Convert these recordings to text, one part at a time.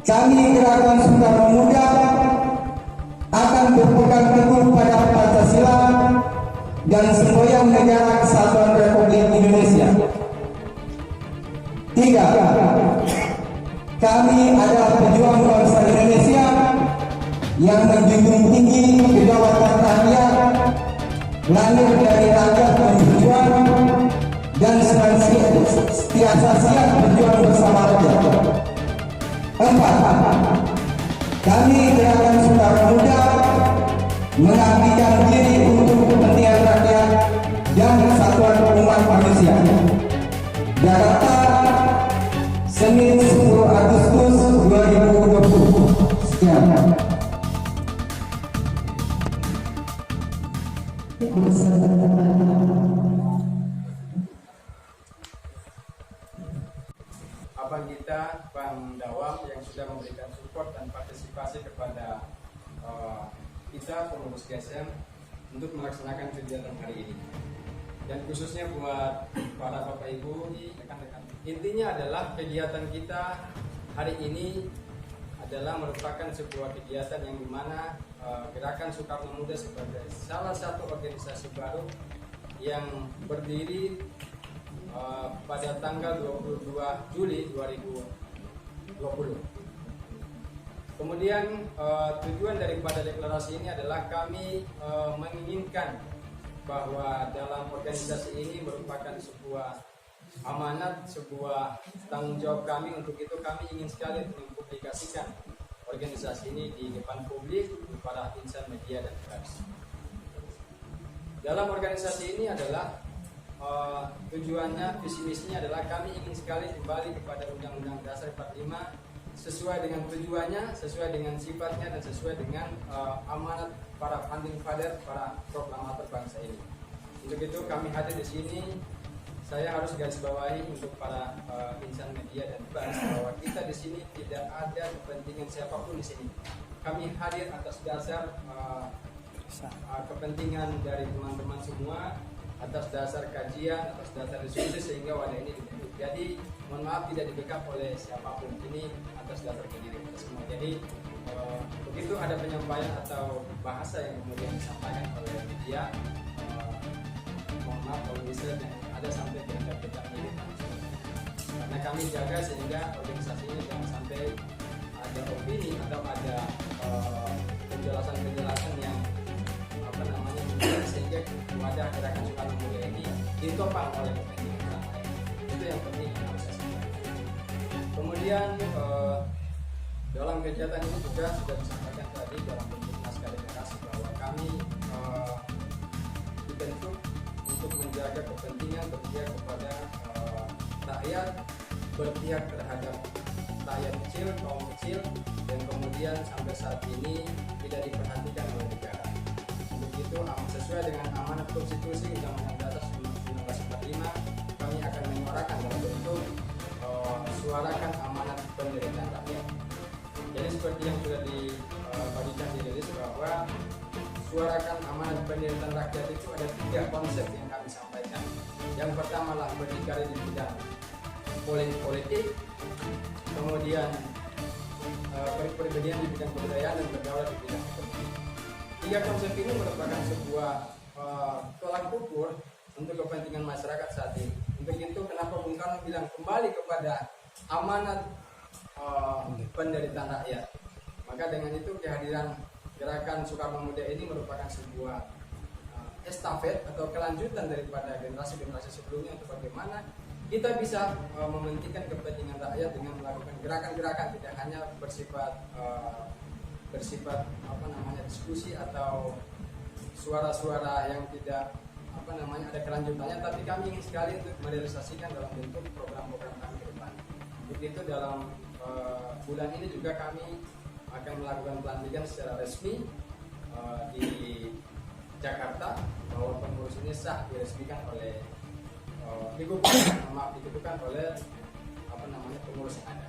Kami Gerakan Soekarno Muda akan berpegang teguh pada Pancasila dan semboyan Negara Kesatuan Republik Indonesia. 3. Kami adalah pejuang bangsa Indonesia yang menjunjung tinggi kedaulatan rakyat, lahir dari rakyat dan berjuang, dan senantiasa siap berjuang bersama rakyat. 4. Kami Gerakan Soekarno Muda mengabdikan diri untuk kepentingan rakyat dan kesatuan umat manusia. Jakarta, Senin 10 Agustus 2020. Sekian. Abang kita, Bang Dawam, yang sudah memberikan support dan partisipasi kepada kita pengurus GSM untuk melaksanakan kegiatan hari ini. Dan khususnya buat para Bapak Ibu, rekan-rekan. Intinya adalah kegiatan kita hari ini adalah merupakan sebuah kegiatan yang dimana Gerakan Soekarno Muda sebagai salah satu organisasi baru yang berdiri pada tanggal 22 Juli 2020. Kemudian tujuan daripada deklarasi ini adalah kami menginginkan bahwa dalam organisasi ini merupakan sebuah amanat, sebuah tanggung jawab kami. Untuk itu kami ingin sekali mempublikasikan organisasi ini di depan publik, para insan media dan pers. Dalam organisasi ini adalah tujuannya, visi misinya adalah kami ingin sekali kembali kepada Undang-Undang Dasar 45 sesuai dengan tujuannya, sesuai dengan sifatnya, dan sesuai dengan amanat para founding father, para proklamator bangsa ini. Untuk itu kami hadir di sini. Saya harus garis bawahi untuk para insan media dan pers bahwa kita di sini tidak ada kepentingan siapapun di sini. Kami hadir atas dasar kepentingan dari teman-teman semua, atas dasar kajian, atas dasar diskusi sehingga wadah ini dibentuk. Jadi mohon maaf tidak dibackup oleh siapapun, ini atas dasar pendiri kita semua. Jadi begitu ada penyampaian atau bahasa yang kemudian disampaikan oleh media, mohon maaf kalau bisa ada sampai beda-beda milik karena kami jaga sehingga organisasi ini jangan sampai ada opini atau ada penjelasan-penjelasan yang sehingga wadah Gerakan Soekarno Muda ini ditopang oleh kepentingan orang lain. Itu yang penting yang harus saya sampaikan. Kemudian dalam kegiatan ini juga sudah disampaikan tadi dalam bentuk naskah deklarasi bahwa kami dibentuk untuk menjaga kepentingan, berpihak kepada rakyat, berpihak terhadap rakyat kecil, kaum kecil, dan kemudian sampai saat ini tidak diperhatikan oleh negara. Itu sesuai dengan amanat konstitusi Undang-Undang Dasar 1945, kami akan menyuarakan dalam bentuk suarakan amanat penderitaan rakyat. Jadi seperti yang sudah dibagikan di rilis bahwa suarakan amanat penderitaan rakyat itu ada 3 konsep yang kami sampaikan. Yang pertama lah berdikari di bidang politik, kemudian berpergian di bidang kebudayaan, dan berdaulat di bidang ekonomi. 3 konsep ini merupakan sebuah tolak ukur untuk kepentingan masyarakat saat ini. Untuk itu kenapa Bung Karno bilang kembali kepada amanat penderitaan rakyat. Maka dengan itu kehadiran Gerakan Soekarno Muda ini merupakan sebuah estafet atau kelanjutan daripada generasi-generasi sebelumnya untuk bagaimana kita bisa mementingkan kepentingan rakyat dengan melakukan gerakan-gerakan tidak hanya bersifat diskusi atau suara-suara yang tidak ada kelanjutannya, tapi kami ingin sekali untuk merealisasikan dalam bentuk program-program kami ke depan. Begitu dalam bulan ini juga kami akan melakukan pelantikan secara resmi di Jakarta bahwa pengurus ini sah diresmikan oleh dikukuhkan oleh pengurus yang ada.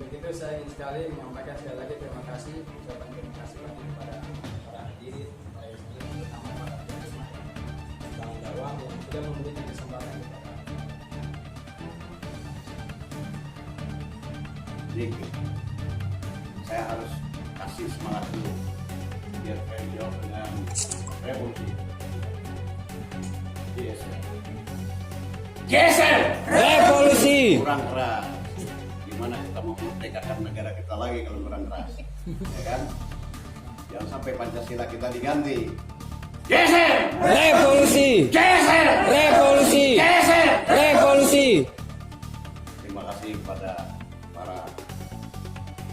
Untuk itu saya ingin sekali menyampaikan sekali lagi terima kasih, ucapan terima kasih lagi kepada para hadirin, para istri, terutama para penerima Bang Dawam yang sudah memberikan kesempatan kepada kami. saya harus kasih semangat dulu biar saya jawab dengan revolusi. GSM Revolusi. kurang keras. Gimana kita mau merdekakan negara kita lagi kalau kurang keras, ya kan? Jangan sampai Pancasila kita diganti. GSM Revolusi. GSM Revolusi. GSM. Revolusi. Terima kasih kepada para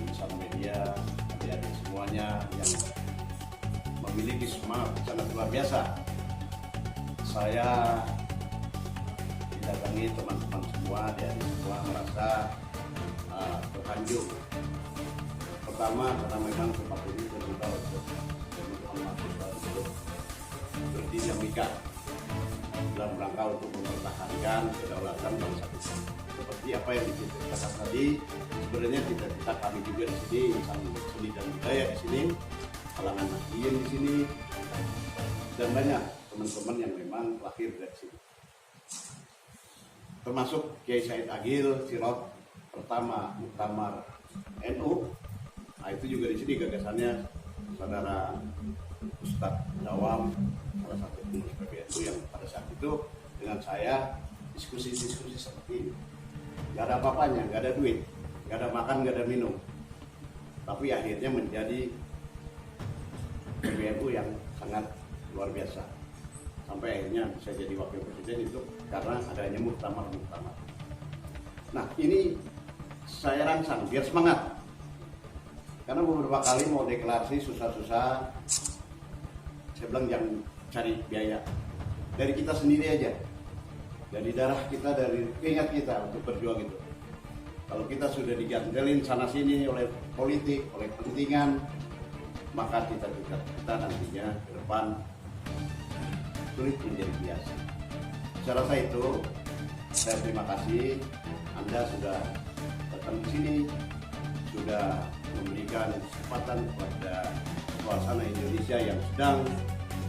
insan media, adik-adik semuanya yang memiliki semangat sangat luar biasa. Saya didatangi teman-teman semua, adik-adik semua merasa tersanjung. Pertama karena memang tempat ini terbuka untuk teman-teman mahasiswa untuk berdinamika dalam rangka untuk mempertahankan kedaulatan bangsa kita. Seperti apa yang diceritakan tadi, sebenarnya cita-cita kami juga di sini, insan seni dan budaya di sini, kalangan nahdien di sini, dan banyak teman-teman yang memang lahir dari sini. Termasuk Kiai Said Agil, Sirot pertama Muktamar NU. Nah, itu juga di sini gagasannya saudara Ustadz Dawam, salah satu pengurus PBNU yang pada saat itu dengan saya diskusi-diskusi seperti ini. Gak ada apa-apanya, gak ada duit, gak ada makan, gak ada minum. Tapi akhirnya menjadi PBNU yang sangat luar biasa. Sampai akhirnya bisa jadi wakil presiden itu karena adanya muktamar-muktamar. Nah, ini saya rangsang biar semangat. Karena beberapa kali mau deklarasi susah-susah, saya bilang jangan cari biaya. Dari kita sendiri aja. Dari darah kita, dari keringat kita untuk berjuang itu. Kalau kita sudah digantelin sana sini oleh politik, oleh kepentingan, maka cita-cita kita nantinya ke depan sulit menjadi biasa. Saya rasa itu, saya terima kasih Anda sudah datang ke sini, sudah memberikan kesempatan kepada suasana Indonesia yang sedang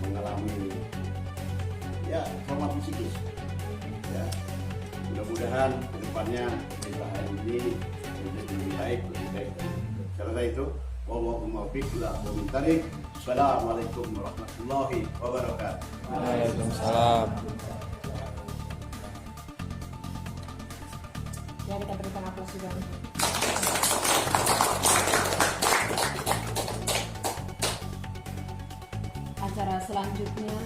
mengalami ya trauma psikis. Ya, mudah-mudahan kedepannya pemerintahan ini menjadi lebih baik, lebih baik. Saya rasa itu. Wallahumma biqlah wa min tarik. Assalamualaikum warahmatullahi wabarakatuh. Waalaikumsalam. Ya, kita berikan aplaus juga. Acara selanjutnya,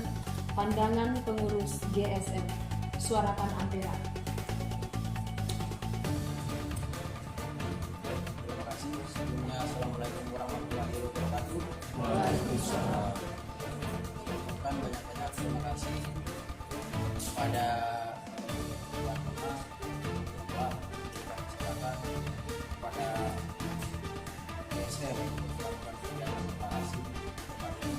pandangan pengurus GSM, suarakan Ampera. Terima kasih. Sebelumnya Assalamualaikum warahmatullahi wabarakatuh. Waalaikumsalam. Ucapkan banyak-banyak terima kasih kepada teman-teman, masyarakat, kepada GSM melakukan kegiatan deklarasi kemarin.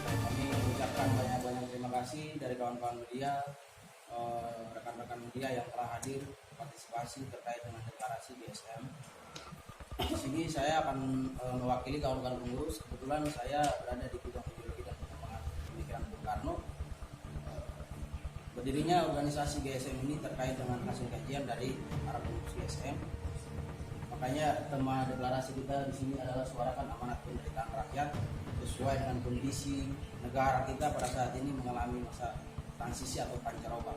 Kami mengucapkan banyak-banyak terima kasih dari kawan-kawan media, rekan-rekan media yang telah hadir partisipasi terkait dengan deklarasi GSM. Di sini saya akan mewakili kawan-kawan pengurus. Kebetulan saya berada di bidang ideologi dan pengembangan pemikiran Bung Karno. Berdirinya organisasi GSM ini terkait dengan hasil kajian dari para pengurus GSM. Makanya tema deklarasi kita di sini adalah suarakan amanat penderitaan rakyat sesuai dengan kondisi negara kita pada saat ini mengalami masa transisi atau pancaroba.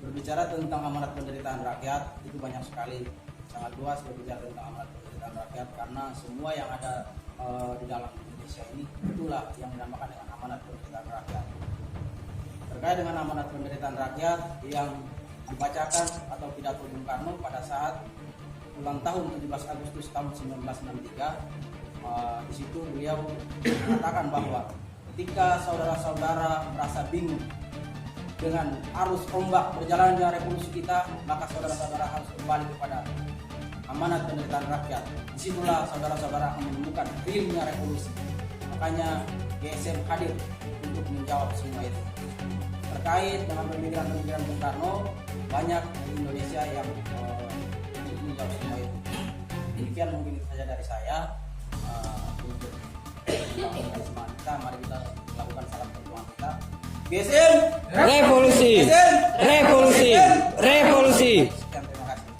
Berbicara tentang amanat penderitaan rakyat itu banyak sekali, sangat luas berbicara tentang amanat penderitaan rakyat karena semua yang ada di dalam Indonesia ini itulah yang dinamakan dengan amanat penderitaan rakyat. Terkait dengan amanat penderitaan rakyat yang dibacakan atau pidato Bung Karno pada saat ulang tahun 17 Agustus tahun 1963, di situ beliau mengatakan bahwa ketika saudara-saudara merasa bingung dengan arus ombak berjalannya revolusi kita, maka saudara-saudara harus kembali kepada amanat penderitaan rakyat. Disitulah saudara-saudara akan menemukan realnya revolusi. Makanya GSM hadir untuk menjawab semua itu. Terkait dengan pemikiran-pemikiran Bung Karno, banyak di Indonesia yang menjawab semua itu. Demikian mungkin itu saja dari saya. Untuk semangat kita, mari kita lakukan salam perjuangan kita. GSM Revolusi. Revolusi. Revolusi. Sekian, terima kasih.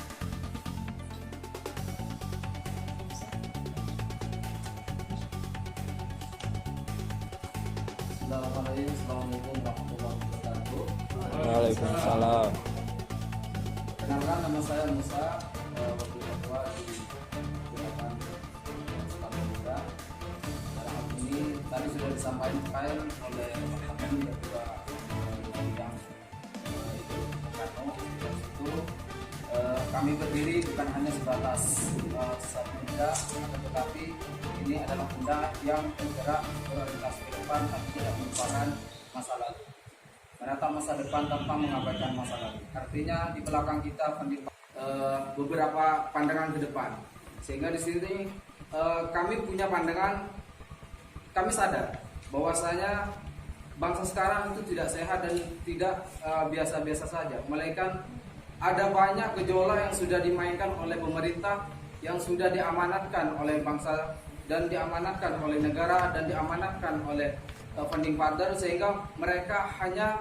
Assalamualaikum warahmatullahi wabarakatuh. Waalaikumsalam. Kenalkan, nama saya Musa, wakil ketua di Gerakan Surat Muda. Dalam hal ini tadi sudah disampaikan oleh teman-teman ketua bidang itu Kano. Itu kami berdiri bukan hanya sebatas satu muda, tetapi ini adalah muda yang bergerak berorientasi ke depan, tapi tidak melupakan masa lalu. Menatap masa depan tanpa mengabaikan masa lalu. Artinya di belakang kita beberapa pandangan ke depan. Sehingga di sini kami punya pandangan, kami sadar bahwasanya bangsa sekarang itu tidak sehat dan tidak biasa-biasa saja, melainkan ada banyak gejolak yang sudah dimainkan oleh pemerintah, yang sudah diamanatkan oleh bangsa dan diamanatkan oleh negara dan diamanatkan oleh funding father, sehingga mereka hanya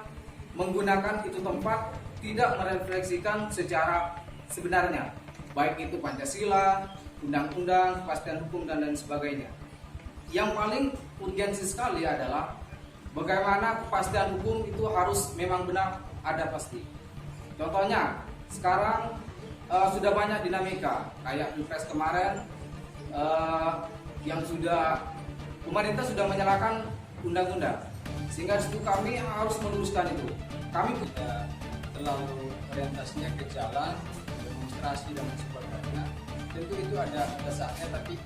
menggunakan itu tempat, tidak merefleksikan secara sebenarnya, baik itu Pancasila, undang-undang, kepastian hukum dan lain sebagainya. Yang paling urgensi sekali adalah bagaimana kepastian hukum itu harus memang benar ada pasti. Contohnya sekarang sudah banyak dinamika kayak Pilpres kemarin yang sudah pemerintah sudah menyalahkan undang-undang, sehingga disitu kami harus meluruskan itu. Kami tidak terlalu orientasinya ke jalan, demonstrasi dan sebagainya. Tentu itu ada saatnya, tapi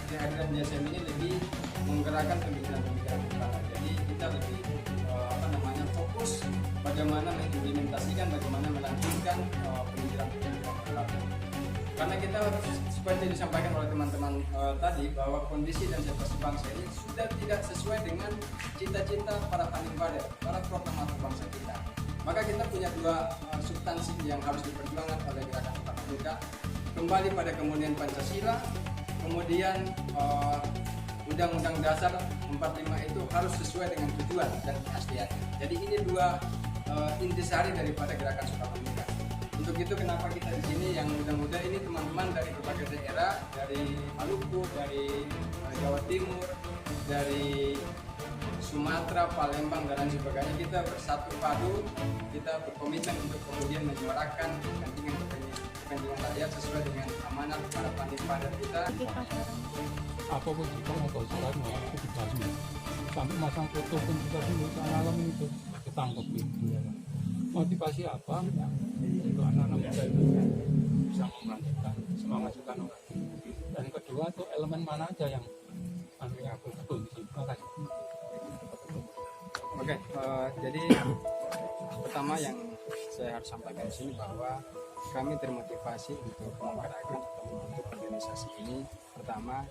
kehadiran DSM ini lebih menggerakkan pemikiran-pemikiran kita. Jadi kita lebih fokus bagaimana mengimplementasikan, bagaimana melanjutkan pemikiran-pemikiran kita. Karena kita seperti disampaikan oleh teman-teman tadi, bahwa kondisi dan situasi bangsa ini sudah tidak sesuai dengan cita-cita para founding father, para proklamator bangsa kita. Maka kita punya dua substansi yang harus diperjuangkan oleh Gerakan Surat Muda. Kembali pada kemudian Pancasila, kemudian Undang-Undang Dasar 45 itu harus sesuai dengan tujuan dan keasliannya. Jadi ini dua intisari daripada Gerakan Surat Muda. Untuk itu kenapa kita di sini yang muda-muda ini teman-teman dari berbagai daerah, dari Maluku, dari Jawa Timur, dari Sumatera, Palembang dan lain sebagainya, kita bersatu padu, kita berkomitmen untuk kemudian menyuarakan kepentingan rakyat sesuai dengan amanat para founding father kita. Apapun juga mau sekarang aku dibagi sampai masang foto pun juga dulu malam itu ketangkep gitu ya. Motivasi apa untuk anak-anak muda itu bisa melanjutkan semangat juga dan kedua tuh elemen mana aja yang aku betul di sini. Terima kasih. Oke, jadi pertama yang saya harus sampaikan di sini bahwa kami termotivasi untuk menggerakkan atau membentuk organisasi ini. Pertama,